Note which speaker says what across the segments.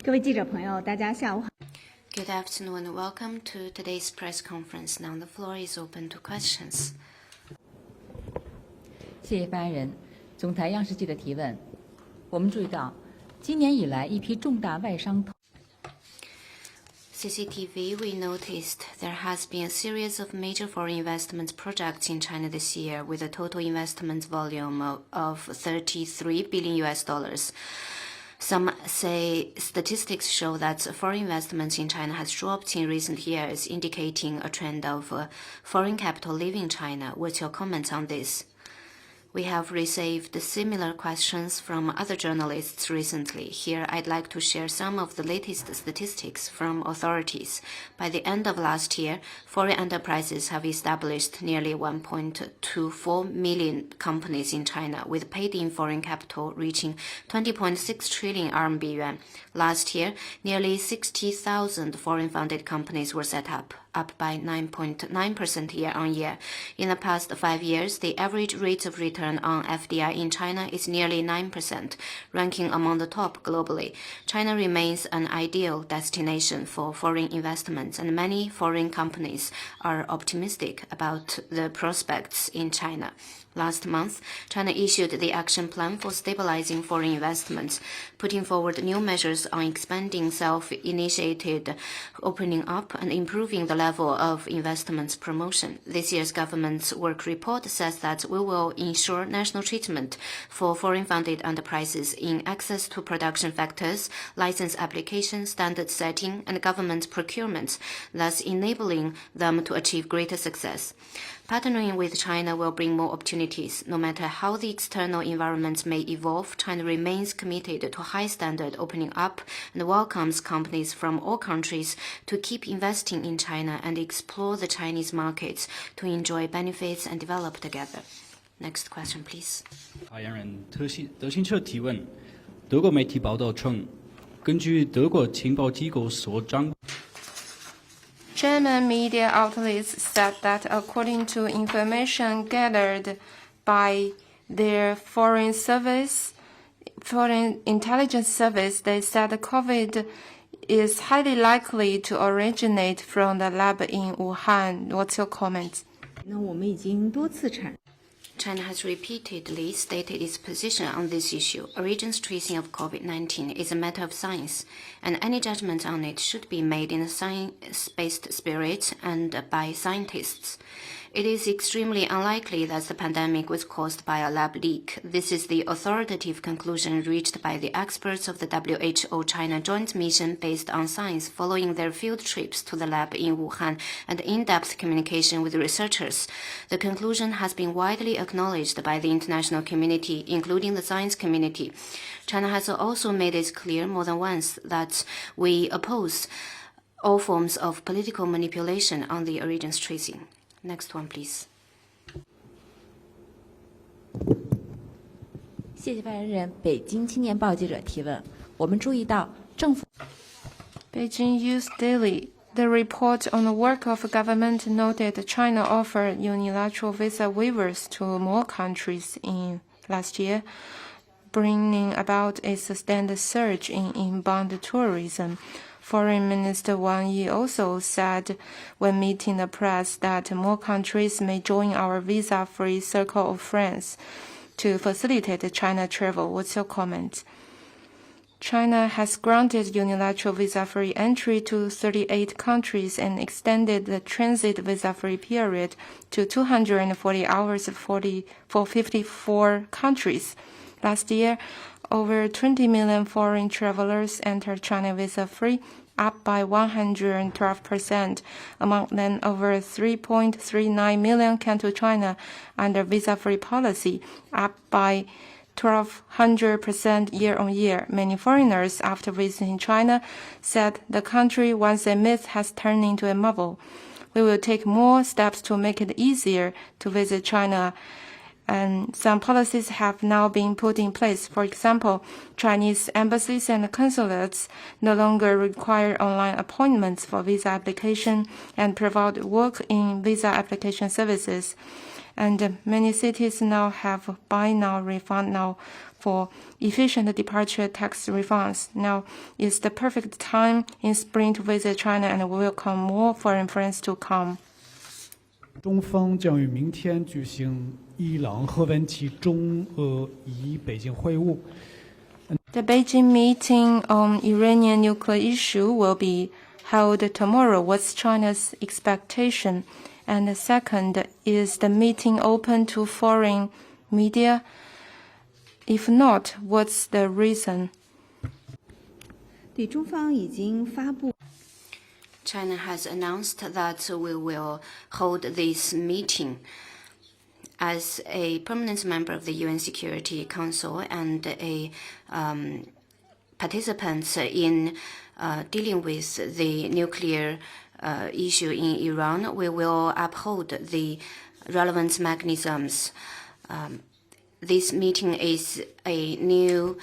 Speaker 1: 各位记者朋友，大家下午好。
Speaker 2: Good afternoon and welcome to today's press conference. Now the floor is open to questions.
Speaker 3: 谢谢发言人。总台央视记者提问：我们注意到，今年以来一批重大外商投
Speaker 2: CCTV, we noticed there has been a series of major foreign investment projects in China this year with a total investment volume of $33 billion. Some say statistics show that foreign investment in China has dropped in recent years, indicating a trend of foreign capital leaving China. What's your comment on this? We have received similar questions from other journalists recently. Here, I'd like to share some of the latest statistics from authorities. By the end of last year, foreign enterprises have established nearly 1.24 million companies in China, with paid-in foreign capital reaching 20.6 trillion RMB yuan. Last year, nearly 60,000 foreign-funded companies were set up by 9.9% year-on-year. In the past 5 years, the average rate of return on FDI in China is nearly 9%, ranking among the top globally. China remains an ideal destination for foreign investments, and many foreign companies are optimistic about the prospects in China. Last month, China issued the Action Plan for Stabilizing Foreign Investments, putting forward new measures on expanding self-initiated opening up and improving the level of investments promotion. This year's government's work report says that we will ensure national treatment for foreign-funded enterprises in access to production factors, license application, standard setting, and government procurement, thus enabling them to achieve greater success. Partnering with China will bring more opportunities. No matter how the external environment may evolve, China remains committed to high standard opening up and welcomes companies from all countries to keep investing in China and explore the Chinese markets to enjoy benefits and develop together. Next question, please.
Speaker 4: 发言人德新社提问：德国媒体报道称，根据德国情报机构所掌。
Speaker 5: German media outlets said that according to information gathered by their foreign intelligence service, they said COVID is highly likely to originate from the lab in Wuhan. What's your comment?
Speaker 1: 那我们已经多次阐。
Speaker 2: China has repeatedly stated its position on this issue. Origins tracing of COVID-19 is a matter of science, and any judgment on it should be made in a science-based spirit and by scientists. It is extremely unlikely that the pandemic was caused by a lab leak. This is the authoritative conclusion reached by the experts of the WHO China Joint Mission based on science following their field trips to the lab in Wuhan and in-depth communication with researchers. The conclusion has been widely acknowledged by the international community, including the science community. China has also made it clear more than once that we oppose all forms of political manipulation on the origins tracing. Next one, please.
Speaker 3: 谢谢发言人。北京青年报记者提问：我们注意到政府。
Speaker 5: Beijing Youth Daily. The report on the work of government noted China offered unilateral visa waivers to more countries in last year, bringing about a sustained surge in inbound tourism. Foreign Minister Wang Yi also said when meeting the press that more countries may join our visa-free circle of friends to facilitate China travel. What's your comment? China has granted unilateral visa-free entry to 38 countries and extended the transit visa-free period to 240 hours for 54 countries. Last year, over 20 million foreign travelers entered China visa-free, up by 112%. Among them, over 3.39 million came to China under visa-free policy, up by 1,200% year-on-year. Many foreigners, after visiting China, said the country once a myth has turned into a marvel. We will take more steps to make it easier to visit China. And some policies have now been put in place. For example, Chinese embassies and consulates no longer require online appointments for visa application and provide walk-in visa application services. And many cities now have buy now, refund now for efficient departure tax refunds. Now is the perfect time in spring to visit China and welcome more foreign friends to come.
Speaker 6: 中方将于明天举行伊朗核问题中俄以北京会晤。
Speaker 5: The Beijing meeting on Iranian nuclear issue will be held tomorrow. What's China's expectation? And second, is the meeting open to foreign media? If not, what's the reason?
Speaker 1: 对，中方已经发布。
Speaker 2: China has announced that we will hold this meeting as a permanent member of the UN Security Council and a participant in dealing with the nuclear issue in Iran. We will uphold the relevant mechanisms. This meeting is a new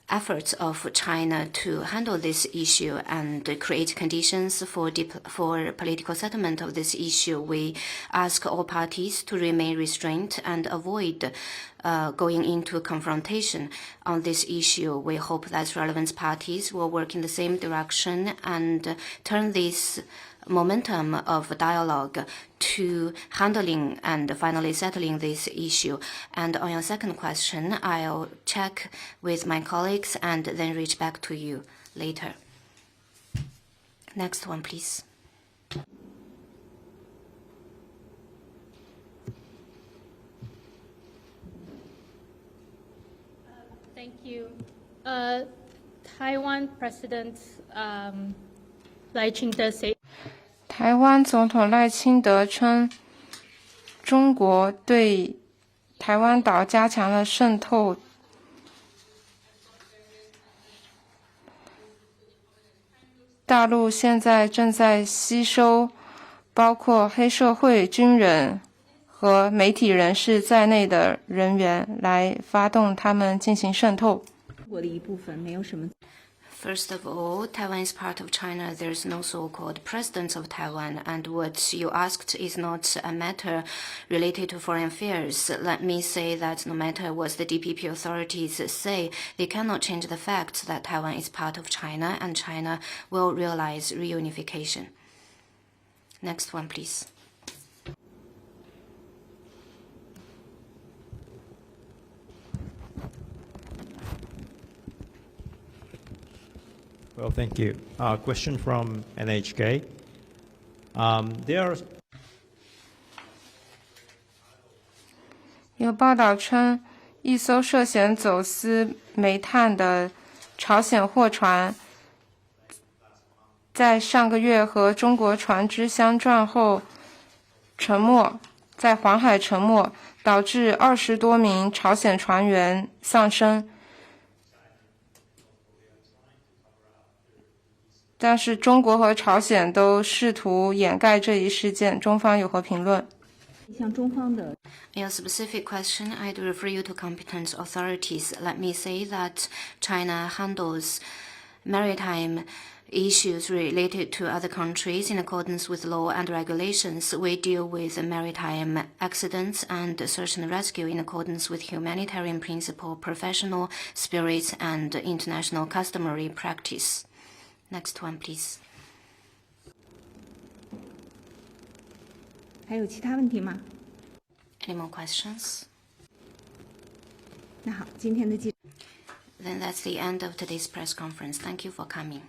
Speaker 2: effort of China to handle this issue and create conditions for political settlement of this issue. We ask all parties to remain restrained and avoid going into confrontation on this issue. We hope that relevant parties will work in the same direction and turn this momentum of dialogue to handling and finally settling this issue. And on your second question, I'll check with my colleagues and then reach back to you later. Next one, please.
Speaker 7: Thank you. Taiwan President Lai Ching-te said.
Speaker 5: 台湾总统赖清德称，中国对台湾岛加强了渗透。大陆现在正在吸收包括黑社会、军人和媒体人士在内的人员，来发动他们进行渗透。
Speaker 1: 中国的一部分没有什么。
Speaker 2: First of all, Taiwan is part of China. There's no so-called president of Taiwan. And what you asked is not a matter related to foreign affairs. Let me say that no matter what the DPP authorities say, they cannot change the fact that Taiwan is part of China and China will realize reunification. Next one, please.
Speaker 8: Well, thank you. Question from NHK. There
Speaker 5: 有报道称，一艘涉嫌走私煤炭的朝鲜货船，在上个月和中国船只相撞后沉没，在黄海沉没，导致20多名朝鲜船员丧生。但是中国和朝鲜都试图掩盖这一事件，中方有何评论？
Speaker 1: 像中方的。
Speaker 2: In a specific question, I'd refer you to competent authorities. Let me say that China handles maritime issues related to other countries in accordance with law and regulations. We deal with maritime accidents and search and rescue in accordance with humanitarian principle, professional spirit, and international customary practice. Next one, please.
Speaker 1: 还有其他问题吗？
Speaker 2: Any more questions?
Speaker 1: 那好，今天的记。
Speaker 2: Then that's the end of today's press conference. Thank you for coming.